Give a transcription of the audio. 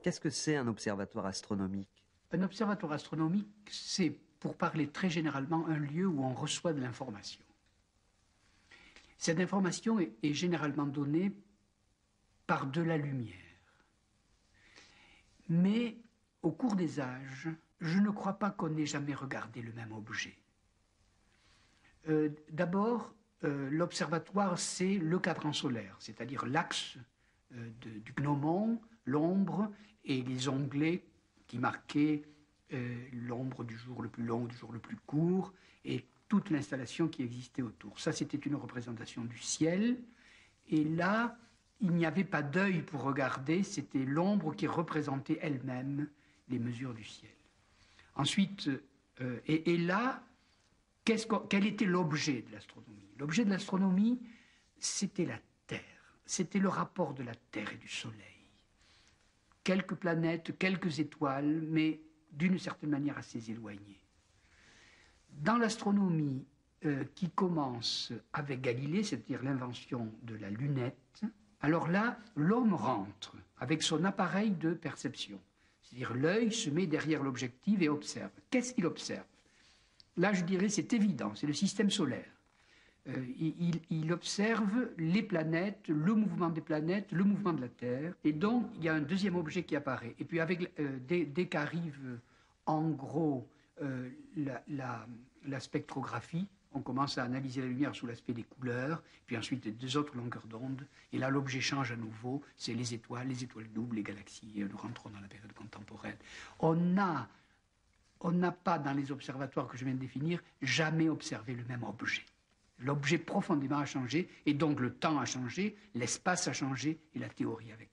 Qu'est-ce que c'est un observatoire astronomique? Un observatoire astronomique, c'est, pour parler très généralement, un lieu où on reçoit de l'information. Cette information est généralement donnée par de la lumière. Mais au cours des âges, je ne crois pas qu'on ait jamais regardé le même objet. D'abord, l'observatoire, c'est le cadran solaire, c'est-à-dire l'axe du gnomon, l'ombre et les onglets qui marquaient l'ombre du jour le plus long, du jour le plus court, et toute l'installation qui existait autour. Ça, c'était une représentation du ciel. Et là, il n'y avait pas d'œil pour regarder, c'était l'ombre qui représentait elle-même les mesures du ciel. Ensuite, et là, quel était l'objet de l'astronomie? L'objet de l'astronomie, c'était la Terre. C'était le rapport de la Terre et du Soleil. Quelques planètes, quelques étoiles, mais d'une certaine manière assez éloignées. Dans l'astronomie qui commence avec Galilée, c'est-à-dire l'invention de la lunette, alors là, l'homme rentre avec son appareil de perception. C'est-à-dire l'œil se met derrière l'objectif et observe. Qu'est-ce qu'il observe? Là, je dirais, c'est évident, c'est le système solaire. Il observe les planètes, le mouvement des planètes, le mouvement de la Terre, et donc il y a un deuxième objet qui apparaît. Et puis dès qu'arrive en gros la spectrographie, on commence à analyser la lumière sous l'aspect des couleurs, puis ensuite des autres longueurs d'onde, et là l'objet change à nouveau, c'est les étoiles doubles, les galaxies, et nous rentrons dans la période contemporaine. On n'a pas, dans les observatoires que je viens de définir, jamais observé le même objet. L'objet profondément a changé, et donc le temps a changé, l'espace a changé, et la théorie avec.